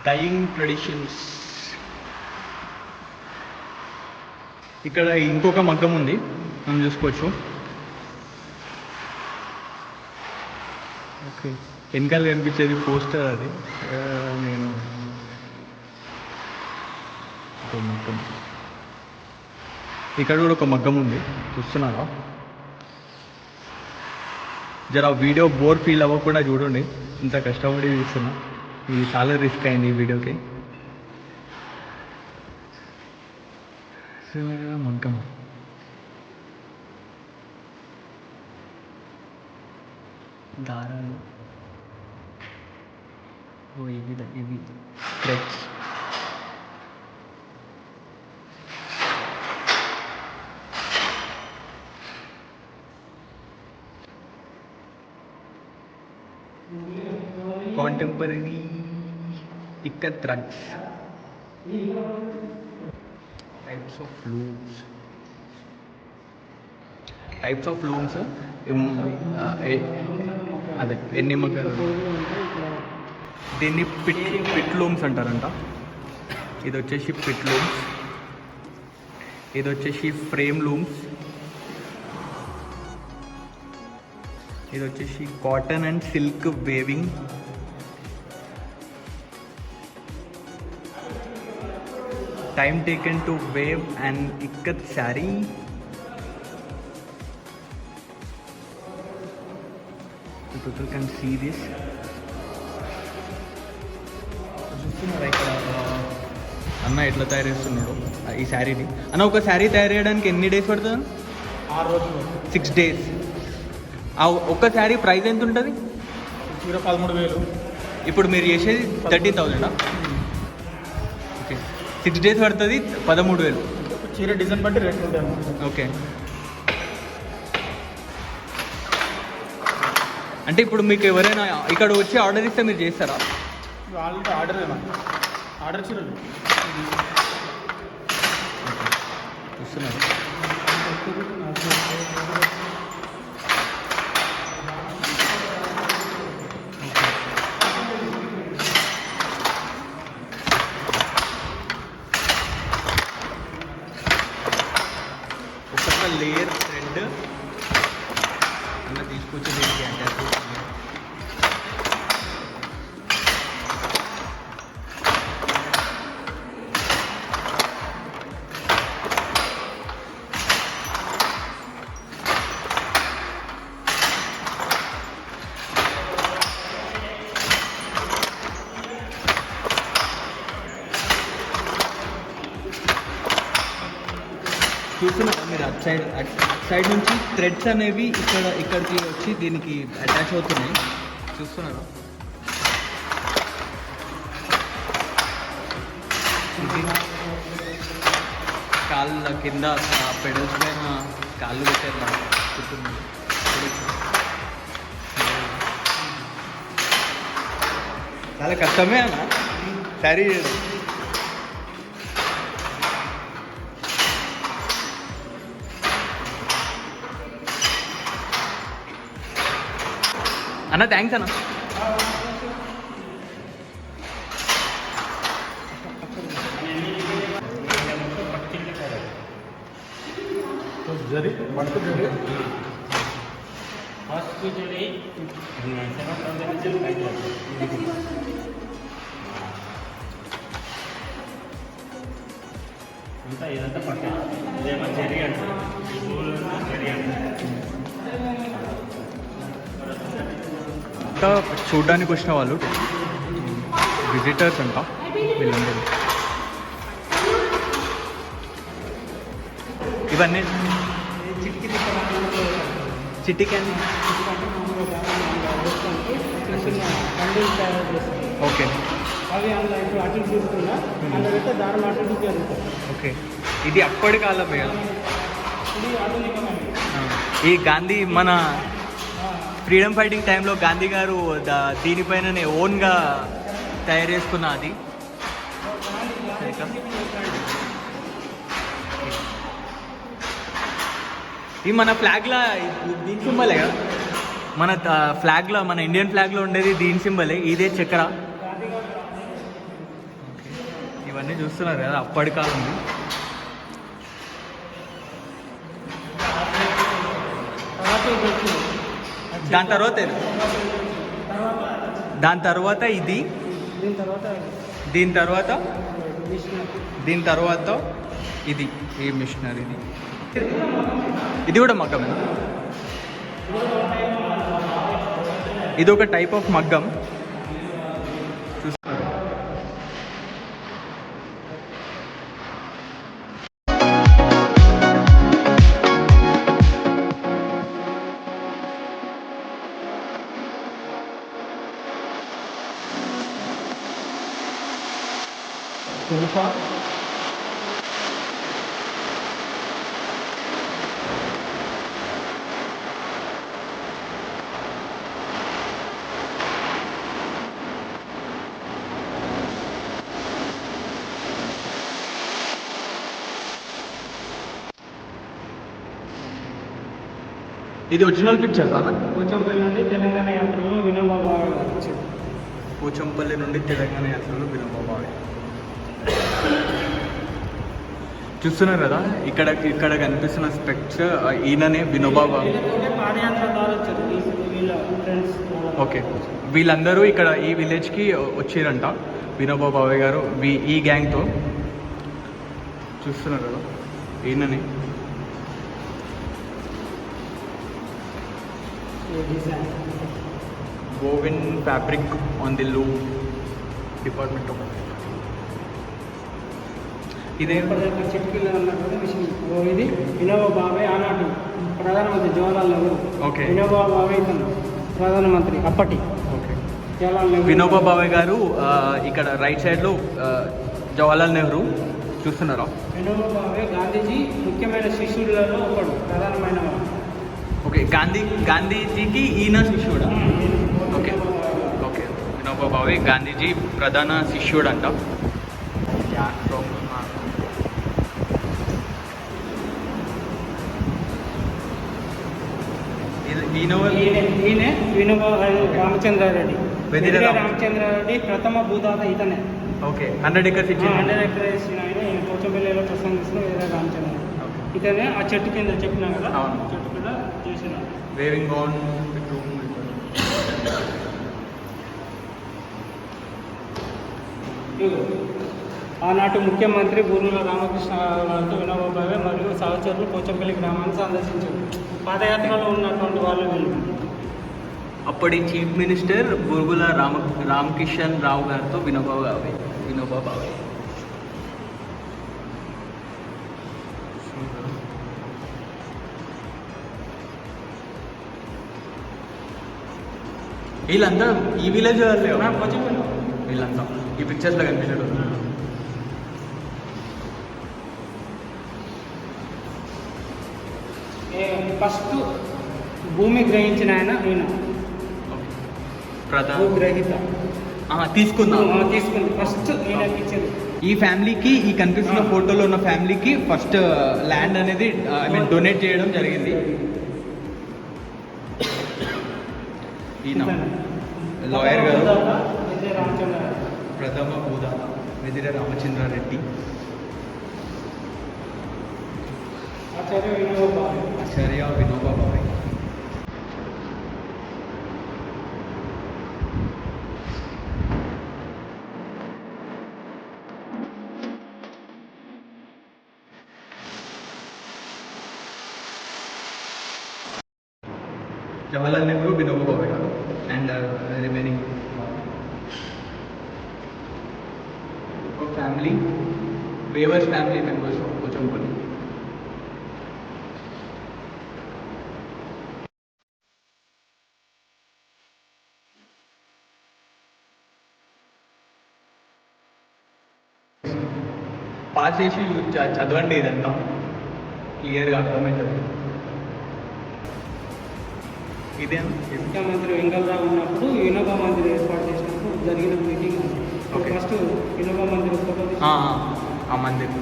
Dyeing traditions. ఇక్కడ ఇంకొక మగ్గం ఉంది, మనం చూసుకోవచ్చు. ఓకే, వెనకాల కనిపించేది పోస్టర్, అది నేను మగ్గం. ఇక్కడ కూడా ఒక మగ్గం ఉంది, చూస్తున్నారా? జర వీడియో బోర్ ఫీల్ అవ్వకుండా చూడండి, ఇంత కష్టపడి చూస్తున్నా. ఇది చాలా రిస్క్ అయింది ఈ వీడియోకి. మగ్గం దారాలు, ఇవి threads. Contemporary ikat threads. Types of looms. అదే ఎన్ని మగ్గాలు, దీన్ని పిట్ లూమ్స్ అంటారంట. ఇది వచ్చేసి పిట్ లూమ్స్, ఇది వచ్చేసి ఫ్రేమ్ లూమ్స్, ఇది వచ్చేసి cotton and silk weaving, time taken to wave an ikat saree, so people can see this. చూస్తున్నారా ఇక్కడ అన్న ఎట్లా తయారు చేస్తున్నాడు ఈ శారీని. అన్న ఒక శారీ తయారు చేయడానికి ఎన్ని డేస్ పడుతుంది? 6 రోజులు, 6 days. ఆ ఒక్క శారీ ప్రైస్ ఎంత ఉంటుంది? 13,000. ఇప్పుడు మీరు చేసేది 13,000. ఓకే, 6 days పడుతుంది, 13,000. చీర డిజైన్ బట్టి రేట్లు ఉంటాయి. ఓకే, అంటే ఇప్పుడు మీకు ఎవరైనా ఇక్కడ వచ్చి ఆర్డర్ ఇస్తే మీరు చేస్తారా? వాళ్ళతో ఆర్డర్ చీరలు చూస్తున్నారు. ఒక్కొక్క లేయర్ థ్రెడ్ అలా తీసుకొచ్చి దీనికి అటాచ్ చేస్తుంది. చూస్తున్నారు మీరు అటు సైడ్ నుంచి థ్రెడ్స్ అనేవి ఇక్కడికి వచ్చి దీనికి అటాచ్ అవుతున్నాయి. చూస్తున్నారా? కాళ్ళ కింద పెడల్స్ పైన కాళ్ళు పెట్టారు. చూస్తున్నారు, చాలా కష్టమే అన్న శారీ చేయడం. అన్న థ్యాంక్స్ అన్న. ఇదంతా పట్టే ఇదేమో జరి అంటే చూడ్డానికి వచ్చిన వాళ్ళు విజిటర్స్ అంట వీళ్ళందరూ. ఇవన్నీ చిటికెన్. ఓకే, అవి అందులో ఇప్పుడు అటు చూసుకున్నా అందులో పెడితే దారం అటు జరుగుతుంది. ఓకే, ఇది అప్పటి కాలం ఇది ఆధునికమైనది. ఈ గాంధీ మన ఫ్రీడమ్ ఫైటింగ్ టైంలో గాంధీ గారు దీనిపైననే ఓన్గా తయారు చేసుకున్న అది. ఇది మన ఫ్లాగ్లా దీని సింబలే కదా, మన ఫ్లాగ్లో, మన ఇండియన్ ఫ్లాగ్లో ఉండేది దీని సింబలే. ఇదే చక్ర. ఇవన్నీ చూస్తున్నారు కదా అప్పటి కాలం దాని తర్వాత దాని తర్వాత ఇది దీని తర్వాత దీని తర్వాత ఇది ఈ మిషనరీది ఇది కూడా మగ్గమేనా ఇది ఒక టైప్ ఆఫ్ మగ్గం చూస్తున్నారు ఇది ఒరిజినల్ పిక్చర్ పోచంపల్లి నుండి తెలంగాణ యాత్రలో వినోబా భావే వచ్చింది. పోచంపల్లి నుండి తెలంగాణ యాత్రలో వినోబా భావే చూస్తున్నారు కదా ఇక్కడ ఇక్కడ కనిపిస్తున్న స్పెక్ట్స్ ఈయననే వినోబా భావే. పాదయాత్ర ద్వారా వచ్చారు వీళ్ళ ఫ్రెండ్స్. ఓకే వీళ్ళందరూ ఇక్కడ ఈ విలేజ్కి వచ్చారంట వినోబా భావే గారు ఈ గ్యాంగ్తో. చూస్తున్నారు కదా ఈయననే. Woven fabric on the loom department of ఇదే చిట్కీలో ఉన్నటువంటి మిషన్. ఇది వినోబా భావే ఆనాటి ప్రధానమంత్రి జవహర్లాల్ నెహ్రూ. ఓకే వినోబా భావే ఇతను ప్రధానమంత్రి అప్పటి. ఓకే జవహర్లాల్ నెహ్రూ. వినోబా భావే గారు ఇక్కడ రైట్ సైడ్లో జవహర్లాల్ నెహ్రూ చూస్తున్నారా. వినోబా భావే గాంధీజీ ముఖ్యమైన శిష్యులలో ఒకడు, ప్రధానమైన వాడు. ఓకే గాంధీజీకి ఈయన శిష్యుడా. ఓకే ఓకే వినోబా భావే గాంధీజీ ప్రధాన శిష్యుడు అంట. ఈయన వినోబా రామచంద్రారెడ్డి. వెదిరే రామచంద్రారెడ్డి ప్రథమ భూదాత ఇతనే. ఓకే 100 acres ఇచ్చిన 100 acres ఇచ్చిన ఆయన పోచంపల్లిలో ప్రసంగిస్తున్న వెదిరే రామచంద్రారెడ్డి. ఇతనే ఆ చెట్టు కింద చెప్పినా కదా, చెట్టు కింద చేసిన వేవింగ్ ఆన్ ఆనాటి ముఖ్యమంత్రి బూరుగుల రామకృష్ణ గారితో వినోబా భావే మరియు సహచరులు పోచంపల్లి గ్రామాన్ని సందర్శించారు. పాదయాత్రలో ఉన్నటువంటి వాళ్ళు వీళ్ళు. అప్పటి చీఫ్ మినిస్టర్ బూరుగుల రామకిషన్ రావు గారితో వినోబా భావే వీళ్ళంతా ఈ విలేజ్ వాళ్ళే వీళ్ళంతా ఈ పిక్చర్స్లో కనిపించాడు. ఫస్ట్ భూమి గ్రహించిన ఆయన ఈయన భూగ్రహీత. తీసుకుంది ఫస్ట్ ఈయనకి ఇచ్చింది. ఈ ఫ్యామిలీకి ఈ కనిపిస్తున్న ఫోటోలో ఉన్న ఫ్యామిలీకి ఫస్ట్ ల్యాండ్ అనేది డొనేట్ చేయడం జరిగింది. ఈయన లాయర్ గారు ప్రథమ భూదాత వెదిరే రామచంద్రారెడ్డి. ఆచార్య వినోబా భావే. జవహర్లాల్ నెహ్రూ వినోబా భావే గారు and remaining family weavers family members of Pochampally. Pass చేసి చదవండి ఇదంతా క్లియర్గా అర్థమవుతుంది. ఇదే ముఖ్యమంత్రి వెంకటరావు ఉన్నప్పుడు వినోబా మందిర్ ఏర్పాటు చేసినప్పుడు జరిగిన meeting. Okay first Vinoba Mandir photo ఆ మందిర్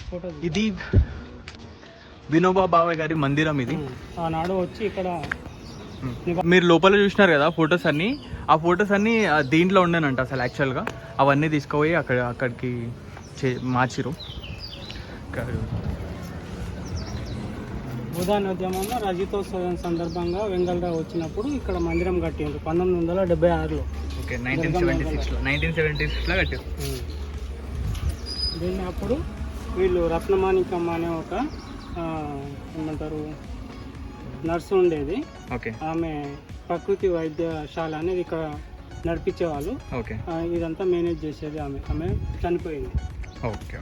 ఫోటో ఇది వినోబా భావే గారి మందిరం ఇది. ఆనాడు వచ్చి ఇక్కడ మీరు లోపల చూసినారు కదా ఫొటోస్ అన్నీ, ఆ ఫొటోస్ అన్నీ దీంట్లో ఉండేనంట అసలు యాక్చువల్గా. అవన్నీ తీసుకుపోయి అక్కడికి మార్చిరు. ఉదాహరణోద్యమంలో రజతోత్సవం సందర్భంగా వెంగళరావు వచ్చినప్పుడు ఇక్కడ మందిరం కట్టిండ్రు 1976లో. ఓకే, 1976లో కట్టారు. దీన్ని అప్పుడు వీళ్ళు రత్నమాణికమ్మ అనే ఒక ఏమంటారు నర్సు ఉండేది. ఓకే, ఆమె ప్రకృతి వైద్యశాల అనేది ఇక్కడ నడిపించేవాళ్ళు. ఓకే, ఇదంతా మేనేజ్ చేసేది ఆమె చనిపోయింది. ఓకే.